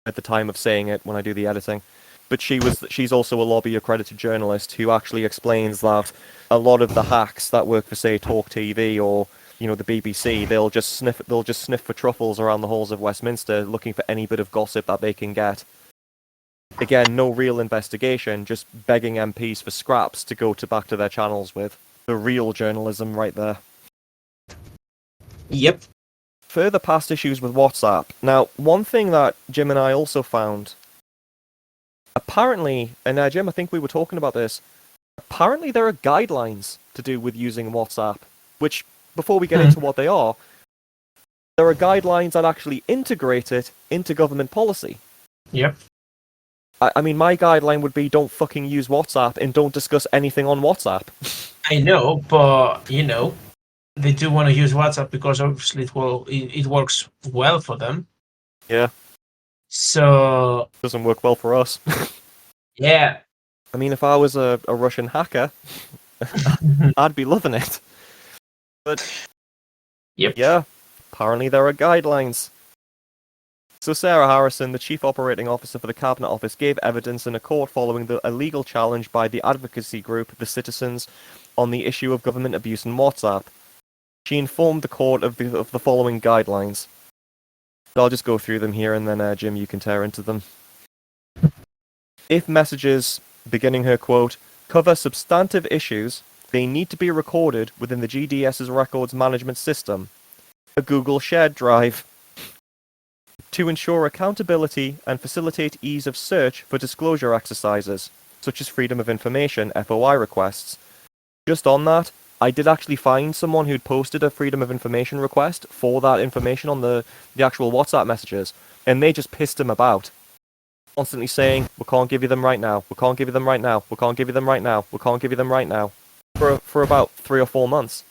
at the time of saying it when I do the editing. But she's also a lobby accredited journalist who actually explains that a lot of the hacks that work for, say, Talk TV or the BBC, they'll just sniff for truffles around the halls of Westminster, looking for any bit of gossip that they can get. Again, no real investigation, just begging MPs for scraps to go back to their channels with. The real journalism right there.
Yep.
Further past issues with WhatsApp. Now, one thing that Jim and I also found, apparently, and Jim, I think we were talking about this, apparently there are guidelines to do with using WhatsApp, which, before we get into what they are, there are guidelines that actually integrate it into government policy.
Yep.
I mean, my guideline would be don't fucking use WhatsApp and don't discuss anything on WhatsApp.
I know, but they do want to use WhatsApp because obviously it works well for them.
Yeah.
So
Doesn't work well for us.
yeah.
I mean, if I was a Russian hacker, I'd be loving it. But
Yep.
yeah, apparently there are guidelines. So Sarah Harrison, the Chief Operating Officer for the Cabinet Office, gave evidence in a court following the illegal challenge by the advocacy group The Citizens on the issue of government abuse in WhatsApp. She informed the court of the following guidelines. I'll just go through them here and then, Jim, you can tear into them. If messages, beginning her quote, cover substantive issues, they need to be recorded within the GDS's records management system, a Google shared drive, to ensure accountability and facilitate ease of search for disclosure exercises, such as Freedom of Information FOI requests. Just on that, I did actually find someone who'd posted a Freedom of Information request for that information on the actual WhatsApp messages, and they just pissed him about, constantly saying, we can't give you them right now, we can't give you them right now, we can't give you them right now, we can't give you them right now, for about 3 or 4 months.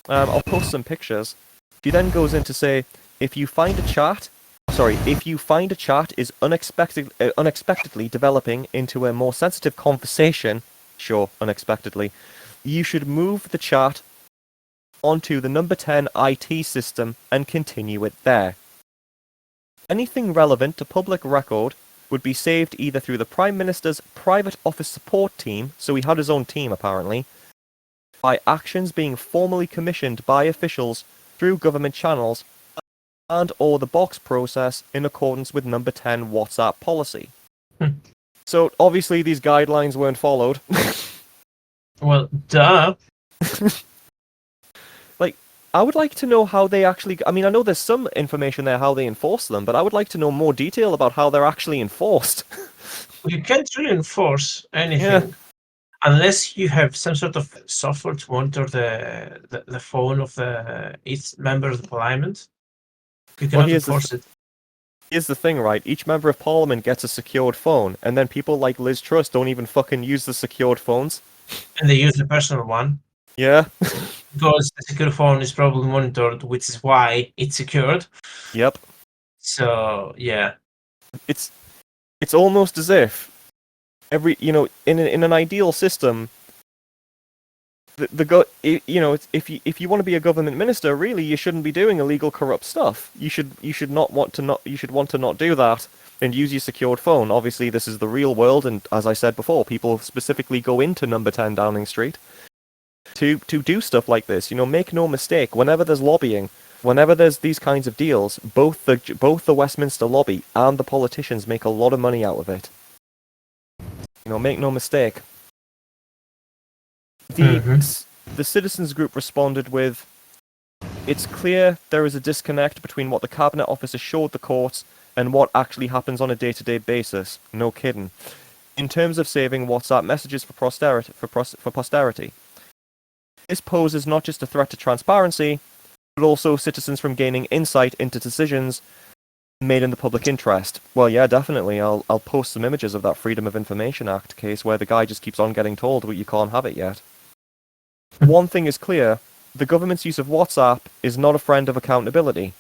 I'll post some pictures. She then goes in to say, if you find a chat is unexpectedly developing into a more sensitive conversation, sure, unexpectedly, you should move the chat onto the number 10 IT system and continue it there. Anything relevant to public record would be saved either through the Prime Minister's private office support team, so he had his own team apparently, by actions being formally commissioned by officials through government channels, and or the box process in accordance with number 10 WhatsApp policy. So obviously these guidelines weren't followed.
Well, duh.
Like, I would like to know how they actually... I mean, I know there's some information there how they enforce them, but I would like to know more detail about how they're actually enforced.
You can't really enforce anything unless you have some sort of software to monitor the phone of each member of the parliament. You cannot enforce it.
Here's the thing, right? Each member of parliament gets a secured phone, and then people like Liz Truss don't even fucking use the secured phones.
And they use the personal one.
Yeah.
Because the secure phone is probably monitored, which is why it's secured.
Yep.
So, yeah.
It's almost as if in an ideal system, if you want to be a government minister, really you shouldn't be doing illegal, corrupt stuff. You should want to not do that and use your secured phone. Obviously, this is the real world, and as I said before, people specifically go into number 10 Downing Street to do stuff like this. Make no mistake. Whenever there's lobbying, whenever there's these kinds of deals, both the Westminster lobby and the politicians make a lot of money out of it. Make no mistake. The citizens group responded with, it's clear there is a disconnect between what the Cabinet Office assured the courts and what actually happens on a day-to-day basis. No kidding. In terms of saving WhatsApp messages for posterity. This poses not just a threat to transparency, but also citizens from gaining insight into decisions made in the public interest. Well, yeah, definitely. I'll post some images of that Freedom of Information Act case where the guy just keeps on getting told, but you can't have it yet. One thing is clear, the government's use of WhatsApp is not a friend of accountability.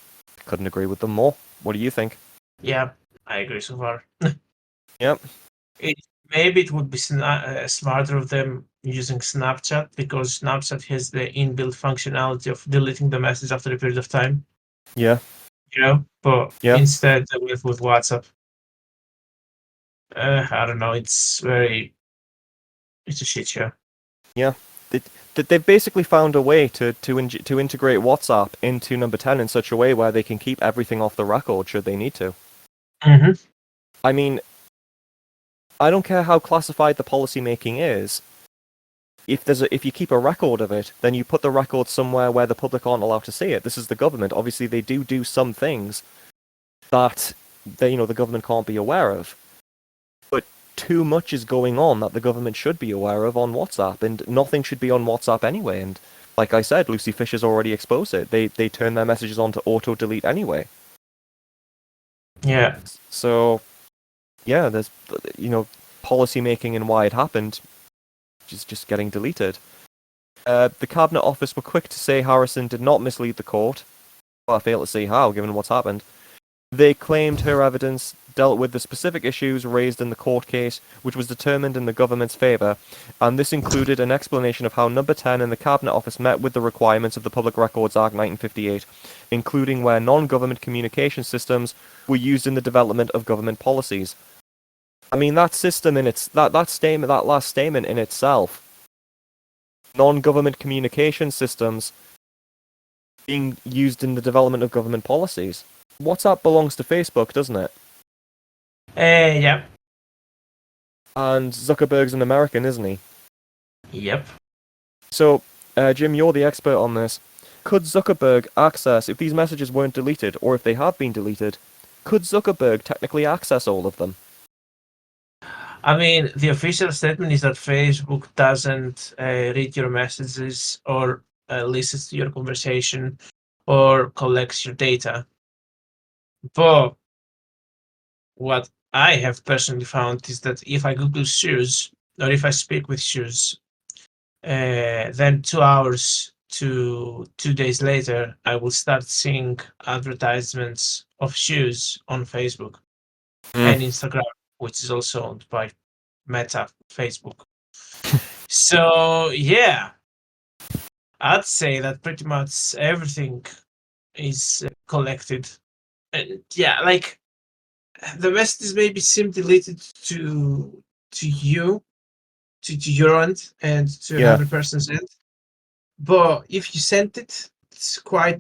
Couldn't agree with them more. What do you think?
Yeah, I agree so far.
Yep.
Maybe it would be smarter of them using Snapchat, because Snapchat has the inbuilt functionality of deleting the message after a period of time.
Yeah.
But instead they went with WhatsApp. I don't know, it's a shit show.
Yeah. They've basically found a way to integrate WhatsApp into number 10 in such a way where they can keep everything off the record should they need to.
Mm-hmm.
I mean, I don't care how classified the policy making is. If you keep a record of it, then you put the record somewhere where the public aren't allowed to see it. This is the government. Obviously, they do some things that the government can't be aware of. But too much is going on that the government should be aware of on WhatsApp, and nothing should be on WhatsApp anyway. And like I said, Lucy Fisher's already exposed it. They turn their messages on to auto-delete anyway.
Yeah.
So, yeah, there's, policy making and why it happened is just getting deleted. The Cabinet Office were quick to say Harrison did not mislead the court. Well, I fail to see how, given what's happened. They claimed her evidence dealt with the specific issues raised in the court case, which was determined in the government's favour, and this included an explanation of how Number 10 in the Cabinet Office met with the requirements of the Public Records Act 1958, including where non-government communication systems were used in the development of government policies. I mean, that system in its that last statement in itself, non-government communication systems being used in the development of government policies. WhatsApp belongs to Facebook, doesn't it?
Yeah.
And Zuckerberg's an American, isn't he?
Yep.
So, Jim, you're the expert on this. Could Zuckerberg access, if these messages weren't deleted, or if they have been deleted, could Zuckerberg technically access all of them?
I mean, the official statement is that Facebook doesn't read your messages or listens to your conversation or collects your data. But what I have personally found is that if I Google shoes or if I speak with shoes, then 2 hours to 2 days later, I will start seeing advertisements of shoes on Facebook and Instagram, which is also owned by Meta, Facebook. So, yeah, I'd say that pretty much everything is collected. And yeah, like the messages maybe seem deleted to you, to your end, and to another person's end. But if you sent it,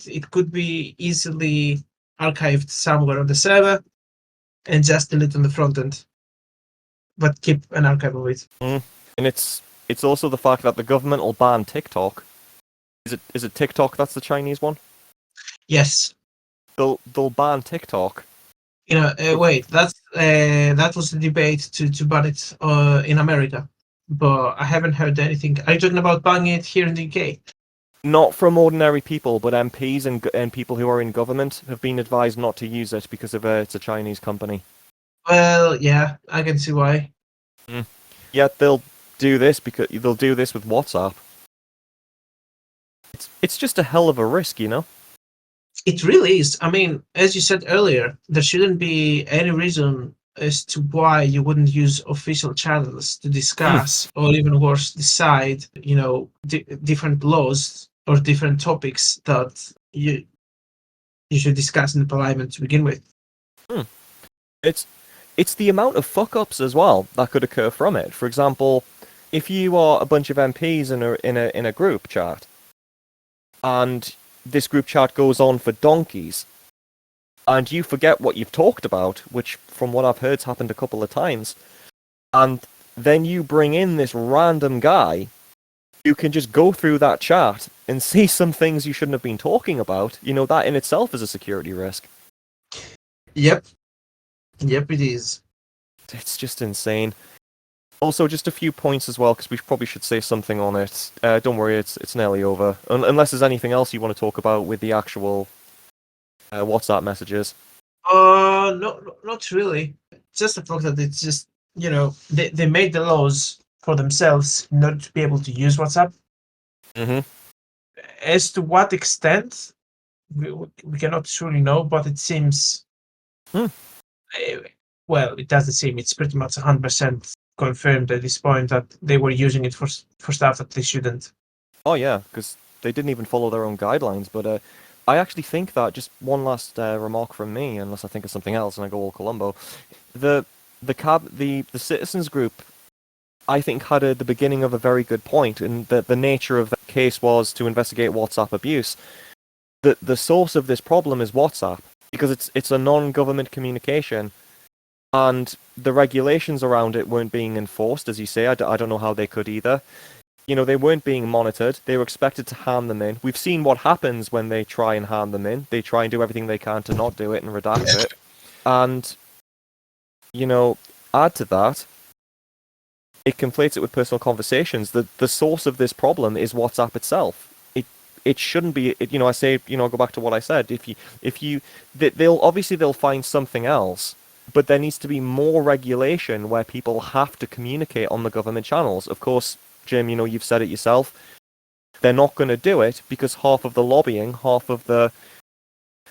it could be easily archived somewhere on the server and just delete on the front end, but keep an archive of it.
And it's also the fact that the government will ban TikTok. Is it TikTok that's the Chinese one?
Yes.
They'll ban TikTok.
Wait, that was the debate to ban it in America, but I haven't heard anything. Are you talking about banning it here in the UK?
Not from ordinary people, but MPs and people who are in government have been advised not to use it because of it's a Chinese company.
Well, yeah, I can see why.
Yet they'll do this with WhatsApp. It's just a hell of a risk, you know?
It really is. I mean, as you said earlier, there shouldn't be any reason as to why you wouldn't use official channels to discuss, or even worse, decide, different laws or different topics that you should discuss in the parliament to begin with.
It's the amount of fuck-ups as well that could occur from it. For example, if you are a bunch of MPs in a group chat, and this group chat goes on for donkeys, and you forget what you've talked about, which from what I've heard has happened a couple of times, and then you bring in this random guy, you can just go through that chat and see some things you shouldn't have been talking about. That in itself is a security risk.
Yep, it is.
It's just insane. Also, just a few points as well, because we probably should say something on it. Don't worry, it's nearly over. Unless there's anything else you want to talk about with the actual WhatsApp messages.
No, not really. Just the fact that it's just, they made the laws for themselves not to be able to use WhatsApp.
Mm-hmm.
As to what extent, we cannot truly know, but it seems... Well, it doesn't seem. It's pretty much 100% confirmed at this point that they were using it for stuff that they shouldn't.
Oh yeah, because they didn't even follow their own guidelines. But I actually think that, just one last remark from me, unless I think of something else and I go all Columbo, the citizens group, I think, had the beginning of a very good point, and that the nature of the case was to investigate WhatsApp abuse. The source of this problem is WhatsApp, because it's a non-government communication. And the regulations around it weren't being enforced, as you say. I don't know how they could either. They weren't being monitored. They were expected to hand them in. We've seen what happens when they try and hand them in. They try and do everything they can to not do it and redact it. And, add to that, it conflates it with personal conversations. The source of this problem is WhatsApp itself. it shouldn't be. I say, go back to what I said. They'll find something else, but there needs to be more regulation where people have to communicate on the government channels. Of course, Jim, you've said it yourself. They're not going to do it because half of the lobbying, half of the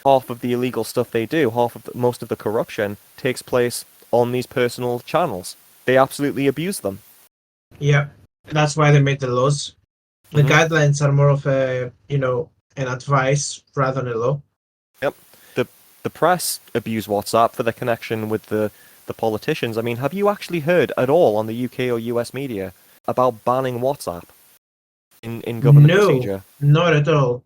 illegal stuff they do, most of the corruption takes place on these personal channels. They absolutely abuse them.
Yeah, that's why they made the laws. The guidelines are more of an advice rather than a law.
Yep. The press abuse WhatsApp for their connection with the politicians. I mean, have you actually heard at all on the UK or US media about banning WhatsApp in government procedure?
No, not at all.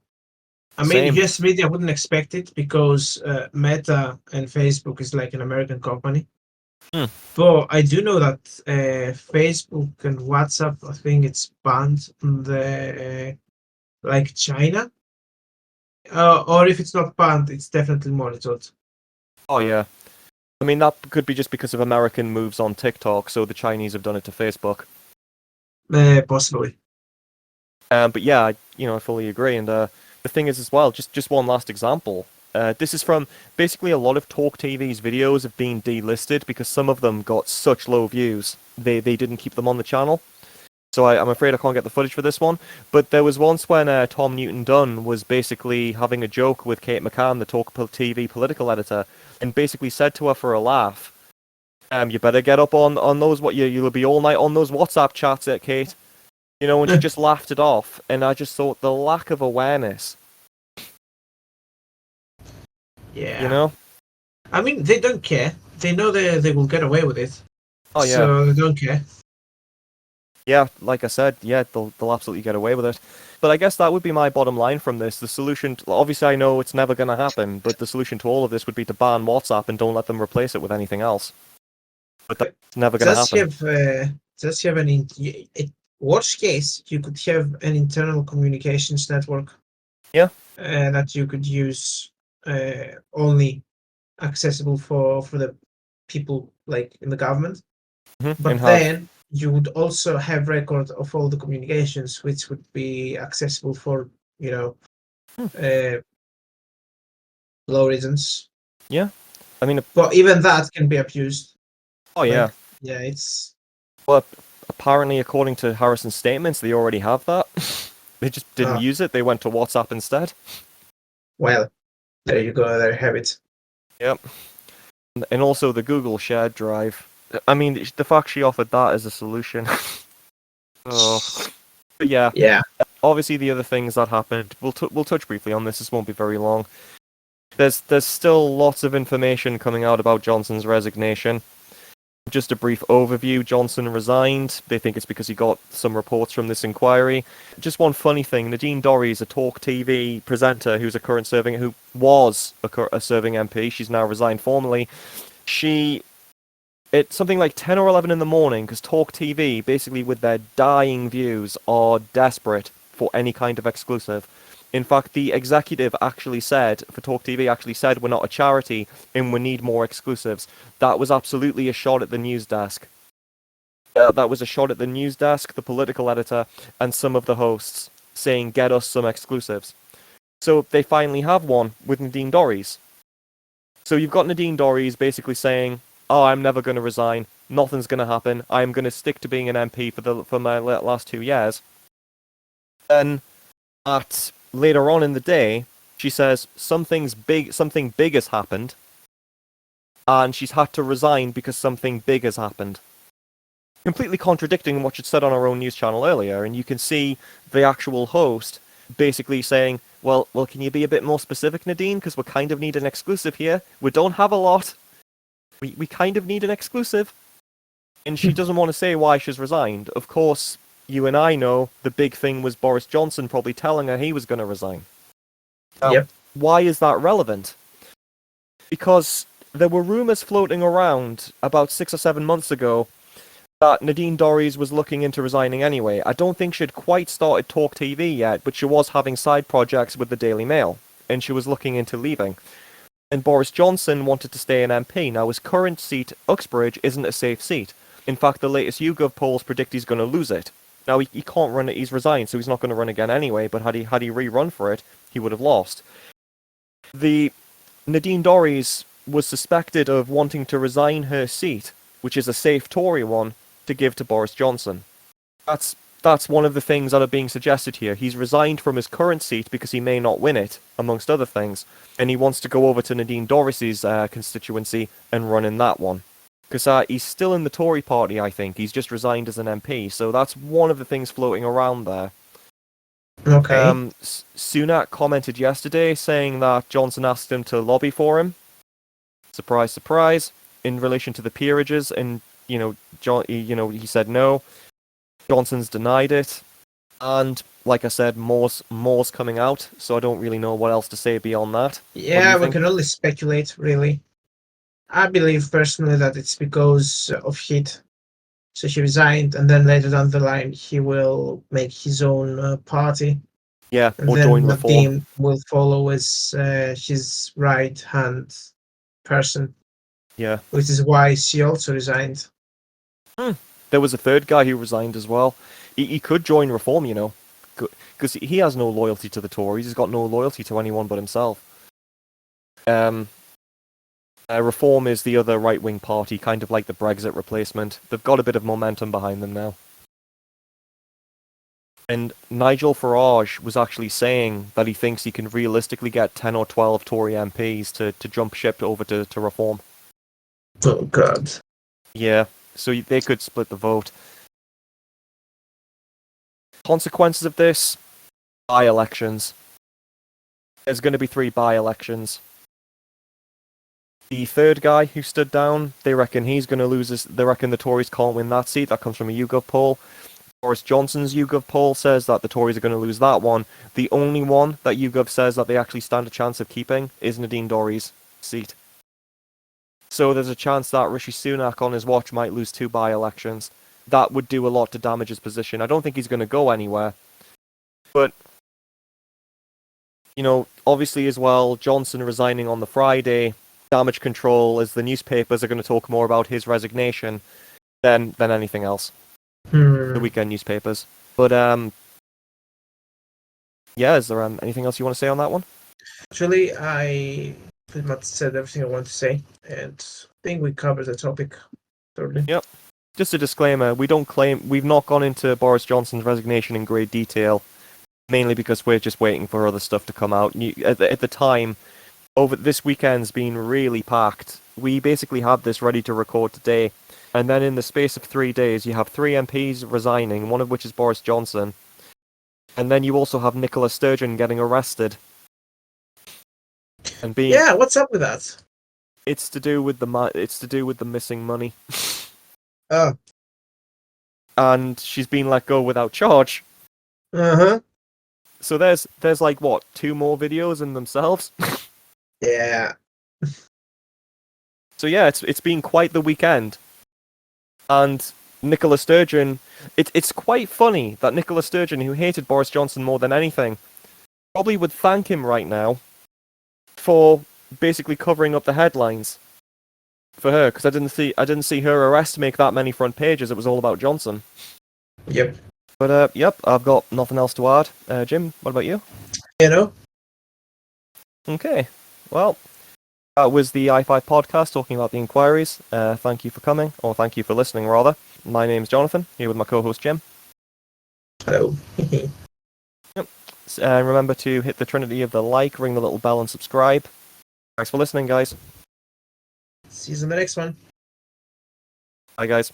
I mean,
Same.
US media wouldn't expect it because Meta and Facebook is like an American company. But I do know that Facebook and WhatsApp, I think it's banned in the like China. Or if it's not banned, it's definitely monitored.
Oh yeah. I mean, that could be just because of American moves on TikTok, so the Chinese have done it to Facebook.
Possibly.
But yeah, I fully agree. And the thing is as well, just one last example. This is from basically a lot of Talk TV's videos have been delisted because some of them got such low views. They didn't keep them on the channel. So I'm afraid I can't get the footage for this one. But there was once when Tom Newton-Dunn was basically having a joke with Kate McCann, the Talk TV political editor, and basically said to her for a laugh, you better get up on those, you'll be all night on those WhatsApp chats, Kate. And she just laughed it off. And I just thought the lack of awareness.
Yeah. I mean, they don't care. They know they will get away with it.
Oh yeah.
So they don't care.
Yeah, like I said, yeah, they'll absolutely get away with it. But I guess that would be my bottom line from this. The solution, obviously I know it's never going to happen, but the solution to all of this would be to ban WhatsApp and don't let them replace it with anything else. But that's never going to happen.
Does you have worst case, you could have an internal communications network.
Yeah.
That you could use only accessible for the people like in the government. But then you would also have record of all the communications, which would be accessible for low reasons.
Yeah, I mean,
but even that can be abused.
Oh yeah,
yeah, it's.
Well, apparently, according to Harrison's statements, they already have that. They just didn't use it. They went to WhatsApp instead.
Well, there you go. There you have it.
Yep. And also the Google shared drive. I mean, the fact she offered that as a solution. But yeah. Obviously, the other things that happened, we'll touch briefly on this. This won't be very long. There's still lots of information coming out about Johnson's resignation. Just a brief overview, Johnson resigned. They think it's because he got some reports from this inquiry. Just one funny thing, Nadine Dorries, a Talk TV presenter who was a serving MP, she's now resigned formally. It's something like 10 or 11 in the morning, because Talk TV, basically with their dying views, are desperate for any kind of exclusive. In fact, the executive for Talk TV we're not a charity and we need more exclusives. That was absolutely a shot at the news desk. That was a shot at the news desk, the political editor, and some of the hosts saying, get us some exclusives. So they finally have one with Nadine Dorries. So you've got Nadine Dorries basically saying, I'm never going to resign. Nothing's going to happen. I'm going to stick to being an MP for my last 2 years. Then, later on in the day, she says something big has happened, and she's had to resign because something big has happened. Completely contradicting what she'd said on her own news channel earlier, and you can see the actual host basically saying, well, can you be a bit more specific, Nadine? Because we kind of need an exclusive here. We don't have a lot. We kind of need an exclusive. And she doesn't want to say why she's resigned. Of course, you and I know the big thing was Boris Johnson probably telling her he was going to resign. Now, why is that relevant? Because there were rumours floating around about 6 or 7 months ago that Nadine Dorries was looking into resigning anyway. I don't think she'd quite started Talk TV yet, but she was having side projects with the Daily Mail, and she was looking into leaving. And Boris Johnson wanted to stay an MP. Now, his current seat, Uxbridge, isn't a safe seat. In fact, the latest YouGov polls predict he's going to lose it. Now he can't run it. He's resigned, so he's not going to run again anyway. But had he rerun for it, he would have lost. The Nadine Dorries was suspected of wanting to resign her seat, which is a safe Tory one, to give to Boris Johnson. That's one of the things that are being suggested here. He's resigned from his current seat because he may not win it, amongst other things, and he wants to go over to Nadine Dorries' constituency and run in that one. Because he's still in the Tory party, I think. He's just resigned as an MP, so that's one of the things floating around there.
Okay.
Sunak commented yesterday saying that Johnson asked him to lobby for him. Surprise, surprise. In relation to the peerages, and he said no. Johnson's denied it, and like I said, more's coming out. So I don't really know what else to say beyond that.
Yeah, we can only speculate, really. I believe personally that it's because of heat. So she resigned, and then later down the line, he will make his own party.
Yeah,
and
or
then
join Reform.
Nadine will follow as his right-hand person.
Yeah.
Which is why she also resigned.
There was a third guy who resigned as well. He could join Reform, because he has no loyalty to the Tories. He's got no loyalty to anyone but himself. Reform is the other right-wing party, kind of like the Brexit replacement. They've got a bit of momentum behind them now. And Nigel Farage was actually saying that he thinks he can realistically get 10 or 12 Tory MPs to jump ship over to Reform.
Oh, God.
Yeah, so they could split the vote. Consequences of this? By-elections. There's going to be 3 by-elections. The third guy who stood down, they reckon he's going to lose this. They reckon the Tories can't win that seat. That comes from a YouGov poll. Boris Johnson's YouGov poll says that the Tories are going to lose that one. The only one that YouGov says that they actually stand a chance of keeping is Nadine Dorries' seat. So there's a chance that Rishi Sunak on his watch might lose 2 by-elections. That would do a lot to damage his position. I don't think he's going to go anywhere. But, obviously as well, Johnson resigning on the Friday, damage control, as the newspapers are going to talk more about his resignation than anything else. The weekend newspapers. But, yeah, is there anything else you want to say on that one?
Actually, I pretty much said everything I want to say, and I think we covered the topic thoroughly.
Yep. Just a disclaimer, we've not gone into Boris Johnson's resignation in great detail, mainly because we're just waiting for other stuff to come out. At the time, over this weekend's been really packed. We basically had this ready to record today, and then in the space of 3 days, you have 3 MPs resigning, one of which is Boris Johnson, and then you also have Nicola Sturgeon getting arrested. And
Yeah, what's up with that?
It's to do with the missing money.
Oh.
And she's been let go without charge.
Uh-huh.
So there's like what, 2 more videos in themselves?
Yeah.
So yeah, it's been quite the weekend. And Nicola Sturgeon, it's quite funny that Nicola Sturgeon, who hated Boris Johnson more than anything, probably would thank him right now for basically covering up the headlines for her, because I didn't see her arrest make that many front pages. It was all about Johnson.
Yep.
But yep, I've got nothing else to add. Jim, what about you? Okay, well, that was the i5 podcast talking about the inquiries. Thank you for coming, or thank you for listening, rather. My name's Jonathan, here with my co-host Jim.
Hello.
Yep. Remember to hit the trinity of the like, ring the little bell, and subscribe. Thanks for listening, guys.
See you in the next one.
Bye, guys.